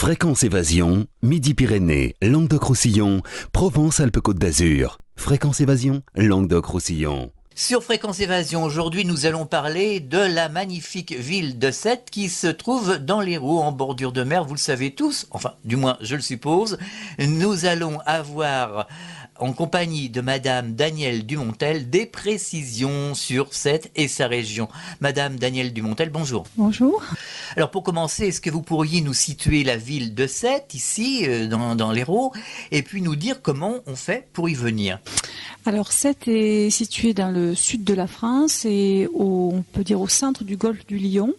Fréquence Évasion, Midi-Pyrénées, Languedoc-Roussillon, Provence-Alpes-Côte d'Azur. Fréquence Évasion, Languedoc-Roussillon. Sur Fréquence Évasion, aujourd'hui, nous allons parler de la magnifique ville de Sète qui se trouve dans l'Hérault, en bordure de mer. Vous le savez tous, enfin, du moins, je le suppose. Nous allons avoir, en compagnie de Madame Danielle Dumontel, des précisions sur Sète et sa région. Madame Danielle Dumontel, bonjour. Bonjour. Alors, pour commencer, est-ce que vous pourriez nous situer la ville de Sète, ici, dans l'Hérault, et puis nous dire comment on fait pour y venir ? Alors, Sète est située dans le sud de la France et on peut dire au centre du golfe du Lion,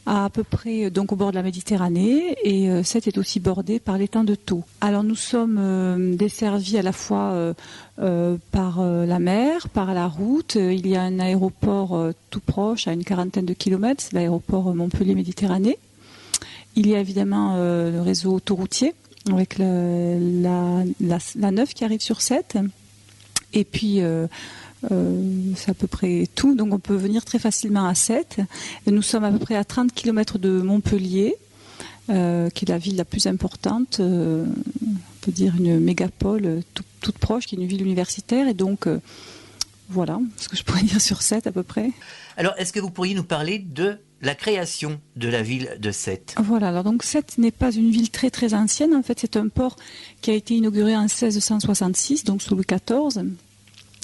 à peu près donc au bord de la Méditerranée, et Sète est aussi bordée par l'étang de Thau. Alors, nous sommes desservis à la fois par la mer, par la route. Il y a un aéroport tout proche, à une quarantaine de kilomètres, c'est l'aéroport Montpellier-Méditerranée. Il y a évidemment le réseau autoroutier avec la 9 qui arrive sur Sète. Et puis, c'est à peu près tout. Donc, on peut venir très facilement à Sète. Nous sommes à peu près à 30 km de Montpellier, qui est la ville la plus importante, on peut dire une mégapole toute proche, qui est une ville universitaire. Et donc, voilà ce que je pourrais dire sur Sète à peu près. Alors, est-ce que vous pourriez nous parler de la création de la ville de Sète ? Voilà, alors donc Sète n'est pas une ville très très ancienne. En fait, c'est un port qui a été inauguré en 1666, donc sous Louis XIV.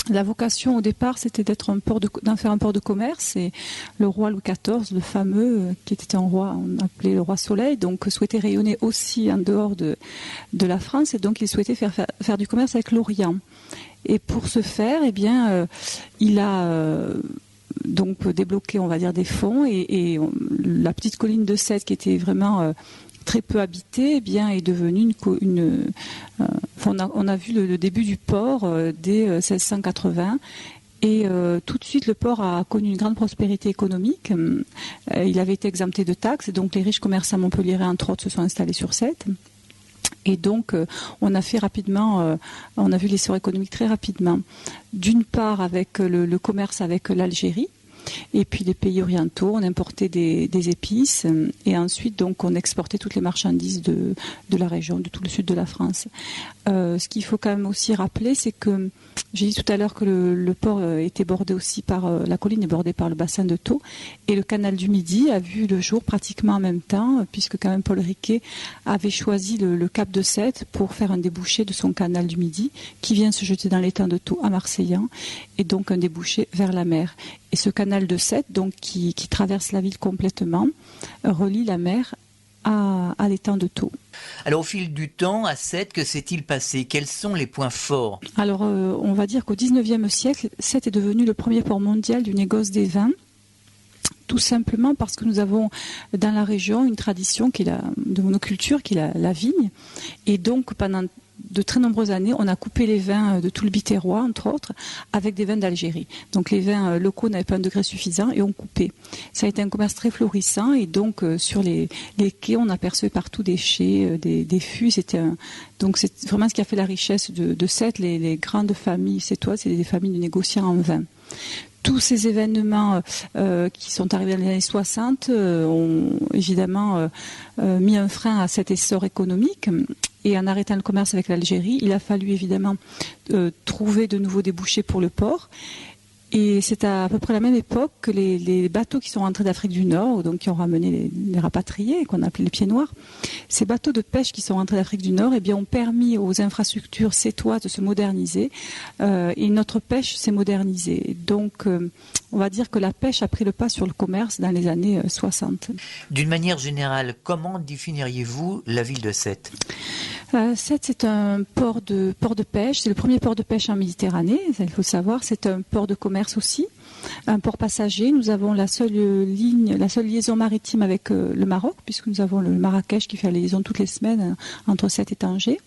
La vocation au départ, c'était d'en faire un port de commerce, et le roi Louis XIV, le fameux, qui était un roi, on appelait le roi Soleil, donc souhaitait rayonner aussi en dehors de la France, et donc il souhaitait faire du commerce avec l'Orient. Et pour ce faire, eh bien, il a donc débloqué, on va dire, des fonds, et la petite colline de Sète, qui était vraiment très peu habité, eh bien, est devenu on a vu le début du port dès 1680, et tout de suite le port a connu une grande prospérité économique. Il avait été exempté de taxes, et donc les riches commerçants montpelliérains, entre autres, se sont installés sur Sète. Et donc, on a fait rapidement, on a vu l'essor économique très rapidement. D'une part, avec le commerce avec l'Algérie, et puis les pays orientaux, on importait des épices, et ensuite donc on exportait toutes les marchandises de la région, de tout le sud de la France. Ce qu'il faut quand même aussi rappeler, c'est que j'ai dit tout à l'heure que le port était bordé aussi par la colline est bordée par le bassin de Thau, et le canal du Midi a vu le jour pratiquement en même temps, puisque quand même Paul Riquet avait choisi le cap de Sète pour faire un débouché de son canal du Midi, qui vient se jeter dans l'étang de Thau à Marseillan, et donc un débouché vers la mer. Et ce canal de Sète, donc qui traverse la ville complètement, relie la mer à l'étang de Thau. Alors, au fil du temps, à Sète, que s'est-il passé ? Quels sont les points forts ? Alors, on va dire qu'au XIXe siècle, Sète est devenu le premier port mondial du négoce des vins. Tout simplement parce que nous avons dans la région une tradition de monoculture, qui est la vigne. Et donc, pendant de très nombreuses années, on a coupé les vins de tout le Biterrois, entre autres, avec des vins d'Algérie. Donc les vins locaux n'avaient pas un degré suffisant, et on coupait. Ça a été un commerce très florissant, et donc sur les quais, on apercevait partout des chais, des fûts. Donc c'est vraiment ce qui a fait la richesse de Sète. Les grandes familles sétoises, c'est des familles de négociants en vin. Tous ces événements qui sont arrivés dans les années 60 ont évidemment mis un frein à cet essor économique. Et en arrêtant le commerce avec l'Algérie, il a fallu évidemment trouver de nouveaux débouchés pour le port. Et c'est à peu près la même époque que les bateaux qui sont rentrés d'Afrique du Nord, donc qui ont ramené les rapatriés, qu'on appelait les pieds noirs, ces bateaux de pêche qui sont rentrés d'Afrique du Nord, eh bien, ont permis aux infrastructures sétoises de se moderniser, et notre pêche s'est modernisée. Donc, on va dire que la pêche a pris le pas sur le commerce dans les années 60. D'une manière générale, comment définiriez-vous la ville de Sète ? Sète, c'est un port de pêche. C'est le premier port de pêche en Méditerranée, il faut le savoir. C'est un port de commerce aussi, un port passager. Nous avons la seule liaison maritime avec le Maroc, puisque nous avons le Marrakech qui fait la liaison toutes les semaines entre Sète et Tanger.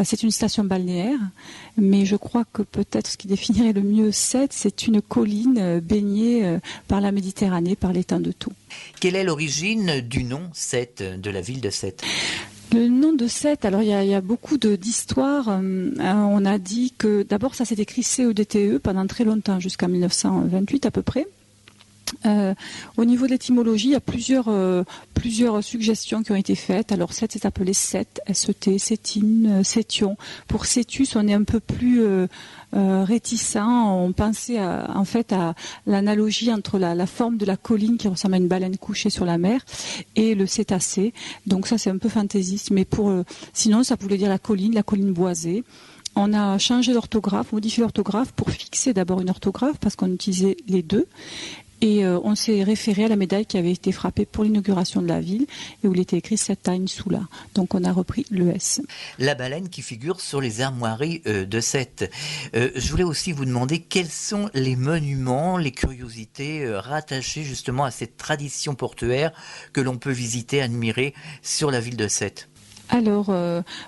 C'est une station balnéaire, mais je crois que peut-être ce qui définirait le mieux Sète, c'est une colline baignée par la Méditerranée, par l'étang de Thau. Quelle est l'origine du nom Sète, de la ville de Sète ? Le nom de Sète, alors il y a beaucoup d'histoires. On a dit que d'abord ça s'est écrit CEDTE pendant très longtemps, jusqu'en 1928 à peu près. Au niveau de l'étymologie, il y a plusieurs suggestions qui ont été faites. Alors, Sète c'est appelé Sète, S-E-T, Sétine, Sétion. Pour Sétus, on est un peu plus réticent. On pensait en fait à l'analogie entre la forme de la colline qui ressemble à une baleine couchée sur la mer et le cétacé. Donc ça, c'est un peu fantaisiste. Mais sinon, ça voulait dire la colline boisée. On a changé l'orthographe, modifié l'orthographe pour fixer d'abord une orthographe parce qu'on utilisait les deux. Et on s'est référé à la médaille qui avait été frappée pour l'inauguration de la ville et où il était écrit Setagne Sula. Donc on a repris le S. La baleine qui figure sur les armoiries de Sète. Je voulais aussi vous demander quels sont les monuments, les curiosités rattachées justement à cette tradition portuaire que l'on peut visiter, admirer sur la ville de Sète. Alors,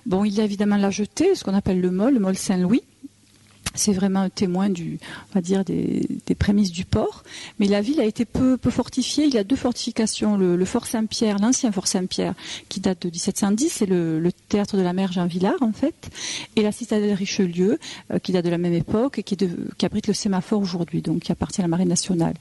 il y a évidemment la jetée, ce qu'on appelle le mol Saint-Louis. C'est vraiment un témoin des prémices du port. Mais la ville a été peu fortifiée. Il y a deux fortifications. Le fort Saint-Pierre, l'ancien fort Saint-Pierre, qui date de 1710, c'est le théâtre de la mer Jean Villard, en fait. Et la citadelle Richelieu, qui date de la même époque et qui abrite le sémaphore aujourd'hui, donc qui appartient à la Marine nationale.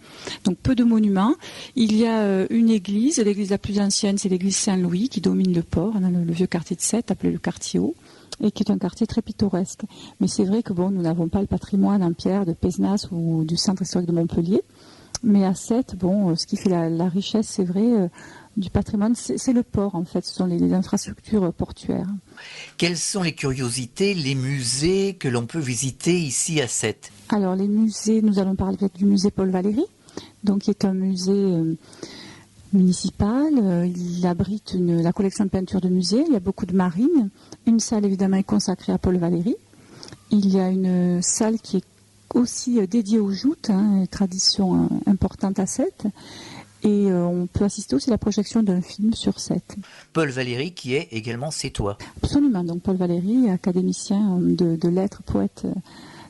Donc peu de monuments. Il y a une église. L'église la plus ancienne, c'est l'église Saint-Louis, qui domine le port, dans le vieux quartier de Sète, appelé le quartier haut, et qui est un quartier très pittoresque. Mais c'est vrai que nous n'avons pas le patrimoine en pierre de Pézenas ou du centre historique de Montpellier. Mais à Sète, ce qui fait la richesse, c'est vrai, du patrimoine, c'est le port, en fait. Ce sont les infrastructures portuaires. Quelles sont les curiosités, les musées que l'on peut visiter ici à Sète? Alors, les musées, nous allons parler du musée Paul Valéry, donc qui est un musée municipal. Il abrite la collection de peinture de musée. Il y a beaucoup de marines. Une salle, évidemment, est consacrée à Paul Valéry. Il y a une salle qui est aussi dédiée aux joutes, une tradition importante à Sète. Et on peut assister aussi à la projection d'un film sur Sète. Paul Valéry qui est également sétois. Absolument. Donc Paul Valéry, académicien de lettres, poète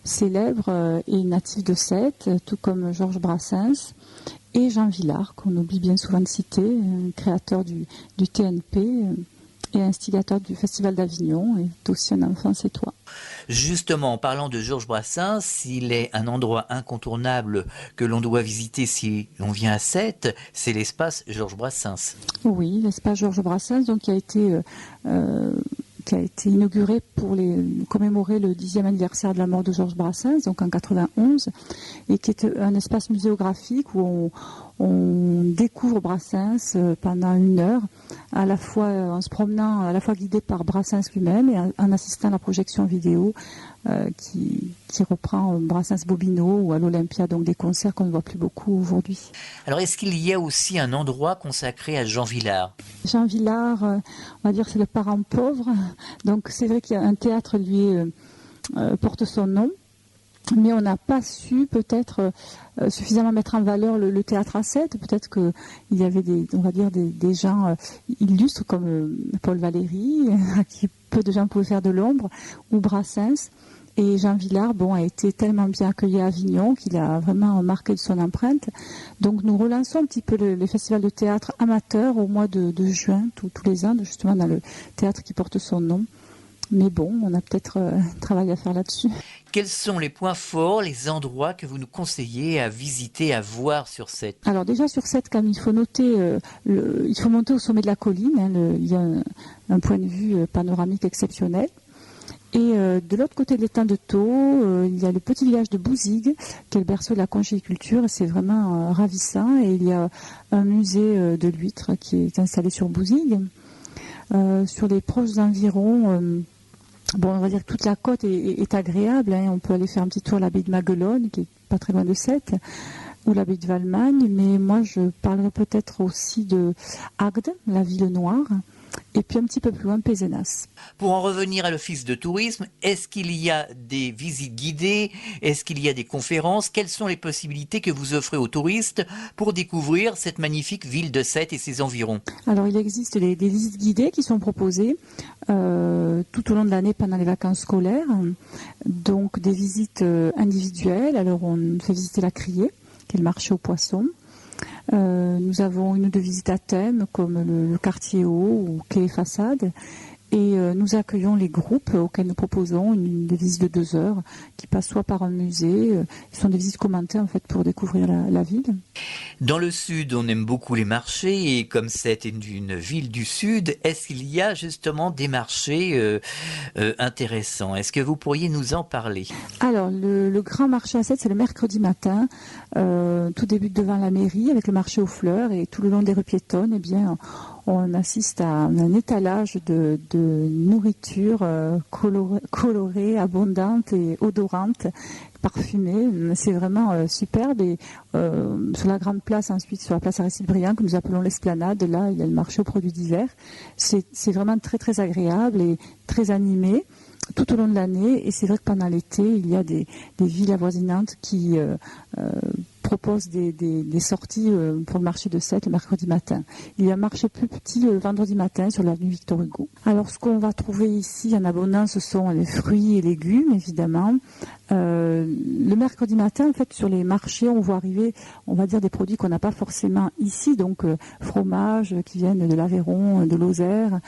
célèbre et natif de Sète, tout comme Georges Brassens. Et Jean Villard, qu'on oublie bien souvent de citer, créateur du TNP et instigateur du Festival d'Avignon, et aussi un enfant sétois. Justement, en parlant de Georges Brassens, il est un endroit incontournable que l'on doit visiter si l'on vient à Sète, c'est l'espace Georges Brassens. Oui, l'espace Georges Brassens, donc, qui a été inauguré pour commémorer le 10e anniversaire de la mort de Georges Brassens, donc en 91, et qui est un espace muséographique où on découvre Brassens pendant 1 heure, à la fois en se promenant, à la fois guidé par Brassens lui-même et en assistant à la projection vidéo qui reprend Brassens Bobino ou à l'Olympia, donc des concerts qu'on ne voit plus beaucoup aujourd'hui. Alors est-ce qu'il y a aussi un endroit consacré à Jean Villard? Jean Villard, on va dire c'est le parent pauvre, donc c'est vrai qu'il y a un théâtre lui porte son nom. Mais on n'a pas su peut-être suffisamment mettre en valeur le théâtre à Sète. Peut-être qu'il y avait des gens illustres comme Paul Valéry, à qui peu de gens pouvaient faire de l'ombre, ou Brassens. Et Jean Villard, a été tellement bien accueilli à Avignon qu'il a vraiment marqué de son empreinte. Donc nous relançons un petit peu les festivals de théâtre amateurs au mois de juin, tous les ans, justement dans le théâtre qui porte son nom. Mais on a peut-être un travail à faire là-dessus. Quels sont les points forts, les endroits que vous nous conseillez à visiter, à voir sur Sète? Alors déjà sur Sète, comme il faut noter, il faut monter au sommet de la colline. Il y a un point de vue panoramique exceptionnel. Et de l'autre côté de l'étang de Thau, il y a le petit village de Bouzigues, qui est le berceau de la conchyliculture. C'est vraiment ravissant. Et il y a un musée de l'huître qui est installé sur Bouzigues. Sur les proches environs, on va dire que toute la côte est agréable. On peut aller faire un petit tour à l'abbaye de Maguelone, qui est pas très loin de Sète, ou l'abbaye de Valmagne. Mais moi, je parlerai peut-être aussi de Agde, la ville noire, et puis un petit peu plus loin, Pézenas. Pour en revenir à l'office de tourisme, est-ce qu'il y a des visites guidées? Est-ce qu'il y a des conférences? Quelles sont les possibilités que vous offrez aux touristes pour découvrir cette magnifique ville de Sète et ses environs? Alors, il existe des visites guidées qui sont proposées tout au long de l'année pendant les vacances scolaires. Donc, des visites individuelles. Alors, on fait visiter la Criée, qui est le marché aux poissons. Nous avons 1 ou 2 visites à thème, comme le quartier haut ou quai et façade. Et Et nous accueillons les groupes auxquels nous proposons des visites de 2 heures qui passent soit par un musée, ce sont des visites commentées en fait pour découvrir la ville. Dans le sud, on aime beaucoup les marchés et comme c'est une ville du sud, est-ce qu'il y a justement des marchés intéressants? Est-ce que vous pourriez nous en parler? Alors, le grand marché à Sète, c'est le mercredi matin. Tout débute devant la mairie avec le marché aux fleurs et tout le long des rues piétonnes, eh bien, on assiste à un étalage de nourriture colorée, abondante et odorante, parfumée. C'est vraiment superbe. Et sur la grande place, ensuite sur la place Aristide-Briand, que nous appelons l'Esplanade, là, il y a le marché aux produits divers. C'est vraiment très très agréable et très animé tout au long de l'année, et c'est vrai que pendant l'été, il y a des villes avoisinantes qui proposent des sorties pour le marché de Sète le mercredi matin. Il y a un marché plus petit le vendredi matin sur l'avenue Victor Hugo. Alors ce qu'on va trouver ici en abondance, ce sont les fruits et légumes, évidemment. Le mercredi matin, en fait, sur les marchés, on voit arriver, on va dire, des produits qu'on n'a pas forcément ici, donc fromages qui viennent de l'Aveyron, de Lozère,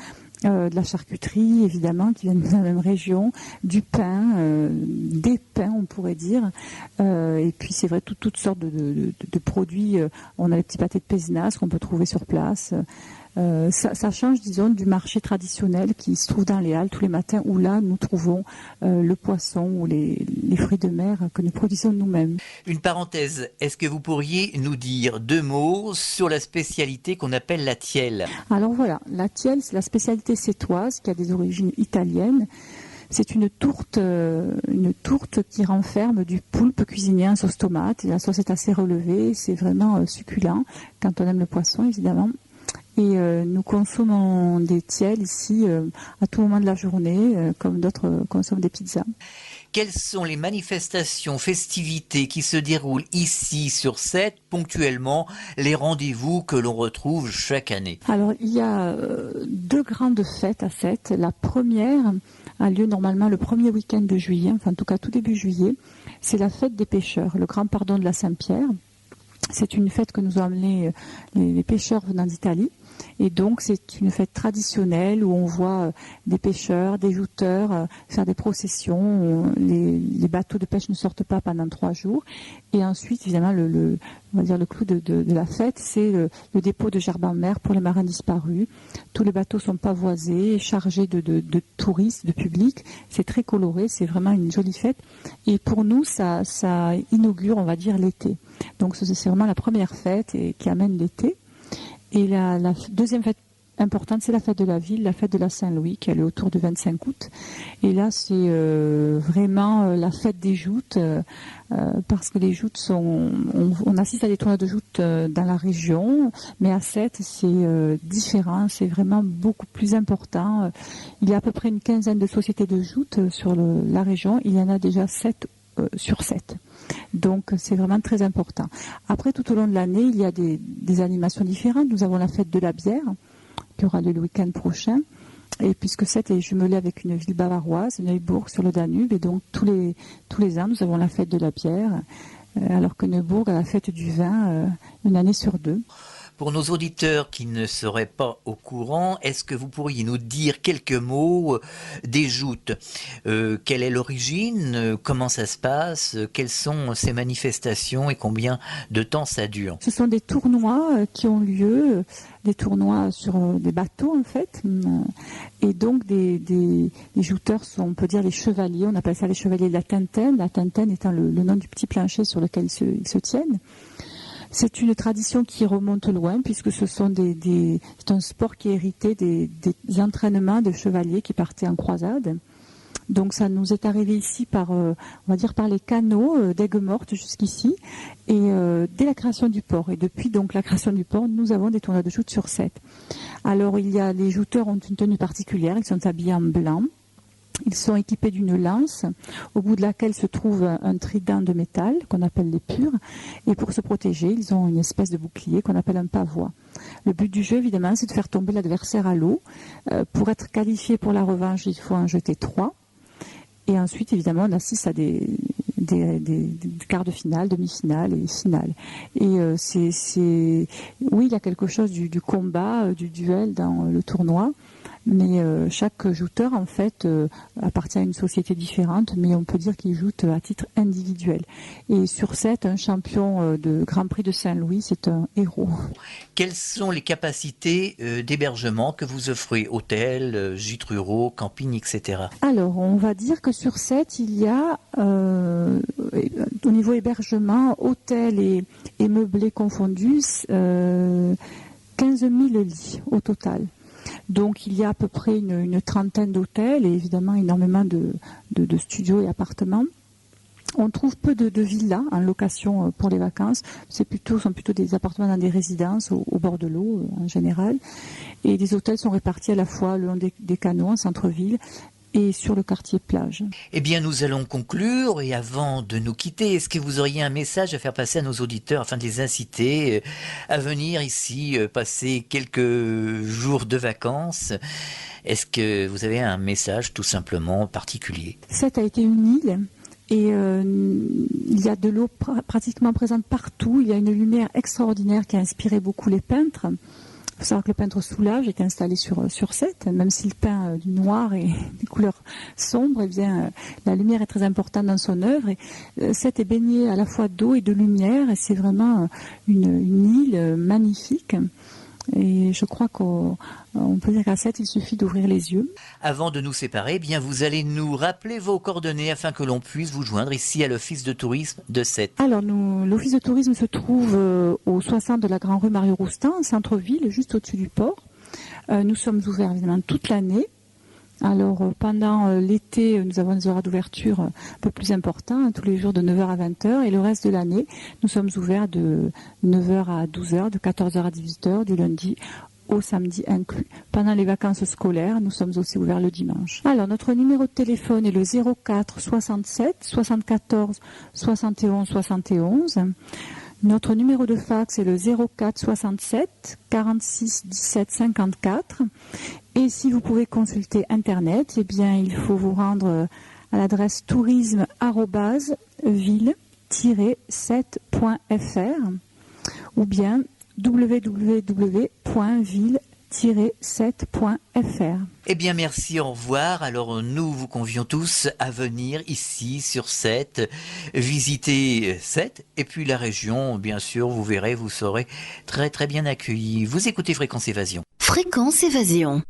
de la charcuterie, évidemment, qui viennent de la même région, du pain, des pains, on pourrait dire, et puis c'est vrai, toutes sortes de produits. On a les petits pâtés de Pézenas qu'on peut trouver sur place. Ça change, disons, du marché traditionnel qui se trouve dans les Halles tous les matins, où là, nous trouvons le poisson ou les fruits de mer que nous produisons nous-mêmes. Une parenthèse, est-ce que vous pourriez nous dire 2 mots sur la spécialité qu'on appelle la tielle? Alors voilà, la tielle, c'est la spécialité sétoise qui a des origines italiennes. C'est une tourte qui renferme du poulpe cuisiné en sauce tomate. Et la sauce est assez relevée, c'est vraiment succulent quand on aime le poisson, évidemment. Et nous consommons des tielles ici à tout moment de la journée, comme d'autres consomment des pizzas. Quelles sont les manifestations, festivités qui se déroulent ici sur Sète, ponctuellement, les rendez-vous que l'on retrouve chaque année? Alors, il y a 2 grandes fêtes à Sète. La première a lieu normalement le premier week-end de juillet, enfin en tout cas tout début juillet. C'est la fête des pêcheurs, le grand pardon de la Saint-Pierre. C'est une fête que nous ont amené les pêcheurs venant d'Italie. Et donc, c'est une fête traditionnelle où on voit des pêcheurs, des jouteurs faire des processions. Les bateaux de pêche ne sortent pas pendant 3 jours. Et ensuite, évidemment, on va dire le clou de la fête, c'est le dépôt de gerbes en mer pour les marins disparus. Tous les bateaux sont pavoisés, chargés de touristes, de public. C'est très coloré, c'est vraiment une jolie fête. Et pour nous, ça inaugure, on va dire, l'été. Donc, c'est vraiment la première fête qui amène l'été. Et la deuxième fête importante, c'est la fête de la ville, la fête de la Saint-Louis, qui est autour du 25 août. Et là, c'est vraiment la fête des joutes, parce que les joutes on assiste à des tournois de joutes dans la région, mais à Sète, c'est différent, c'est vraiment beaucoup plus important. Il y a à peu près une quinzaine de sociétés de joutes sur la région. Il y en a déjà 7 sur 7. Donc c'est vraiment très important. Après, tout au long de l'année, il y a des animations différentes. Nous avons la fête de la bière qui aura lieu le week-end prochain. Et puisque Sète est jumelée avec une ville bavaroise, Neubourg sur le Danube, et donc tous les ans, nous avons la fête de la bière, alors que Neubourg a la fête du vin une année sur 2. Pour nos auditeurs qui ne seraient pas au courant, est-ce que vous pourriez nous dire quelques mots des joutes? Quelle est l'origine? Comment ça se passe? Quelles sont ces manifestations et combien de temps ça dure? Ce sont des tournois qui ont lieu, des tournois sur des bateaux en fait. Et donc les jouteurs sont, on peut dire, les chevaliers. On appelle ça les chevaliers de la Tintaine. La Tintaine étant le nom du petit plancher sur lequel ils se tiennent. C'est une tradition qui remonte loin puisque c'est un sport qui est hérité des entraînements de chevaliers qui partaient en croisade. Donc ça nous est arrivé ici on va dire par les canaux d'Aigues-Mortes jusqu'ici, et dès la création du port. Et depuis donc la création du port, nous avons des tournois de joutes sur Sète. Alors les jouteurs ont une tenue particulière, ils sont habillés en blanc. Ils sont équipés d'une lance, au bout de laquelle se trouve un trident de métal, qu'on appelle les pures. Et pour se protéger, ils ont une espèce de bouclier qu'on appelle un pavois. Le but du jeu, évidemment, c'est de faire tomber l'adversaire à l'eau. Pour être qualifié pour la revanche, il faut en jeter 3. Et ensuite, évidemment, on assiste à des quarts de finale, demi-finale et finale. Et oui, il y a quelque chose du combat, du duel dans le tournoi. Mais chaque jouteur, en fait, appartient à une société différente, mais on peut dire qu'il joue à titre individuel. Et sur 7, un champion de Grand Prix de Saint-Louis, c'est un héros. Quelles sont les capacités d'hébergement que vous offrez? Hôtel, gîtes ruraux, camping, etc. Alors, on va dire que sur 7, il y a, au niveau hébergement, hôtel et meublés confondus, 15 000 lits au total. Donc il y a à peu près une trentaine d'hôtels et évidemment énormément de studios et appartements. On trouve peu de villas en location pour les vacances. Sont plutôt des appartements dans des résidences au bord de l'eau en général. Et les hôtels sont répartis à la fois le long des canaux en centre-ville et sur le quartier plage. Eh bien, nous allons conclure et avant de nous quitter, est-ce que vous auriez un message à faire passer à nos auditeurs afin de les inciter à venir ici passer quelques jours de vacances? Est-ce que vous avez un message tout simplement particulier? Sète a été une île et il y a de l'eau pratiquement présente partout. Il y a une lumière extraordinaire qui a inspiré beaucoup les peintres. Il faut savoir que le peintre Soulage est installé sur Sète, même s'il peint du noir et des couleurs sombres, eh bien, la lumière est très importante dans son œuvre. Et Sète est baignée à la fois d'eau et de lumière, et c'est vraiment une île magnifique. Et je crois qu'on peut dire qu'à Sète, il suffit d'ouvrir les yeux. Avant de nous séparer, eh bien, vous allez nous rappeler vos coordonnées afin que l'on puisse vous joindre ici à l'Office de tourisme de Sète. Alors, l'Office de tourisme se trouve au 60 de la Grande Rue Mario-Roustan, en centre-ville, juste au-dessus du port. Nous sommes ouverts évidemment toute l'année. Alors, pendant l'été, nous avons des horaires d'ouverture un peu plus importants, tous les jours de 9h à 20h, et le reste de l'année, nous sommes ouverts de 9h à 12h, de 14h à 18h, du lundi au samedi inclus. Pendant les vacances scolaires, nous sommes aussi ouverts le dimanche. Alors, notre numéro de téléphone est le 04 67 74 71 71. Notre numéro de fax est le 04 67 46 17 54. Et si vous pouvez consulter Internet, eh bien, il faut vous rendre à l'adresse tourisme-ville-7.fr ou bien www.ville-7.fr. Eh bien, merci, au revoir. Alors, nous vous convions tous à venir ici, sur Sète, visiter Sète, et puis la région, bien sûr, vous verrez, vous serez très très bien accueillis. Vous écoutez Fréquence Évasion. Fréquence Évasion.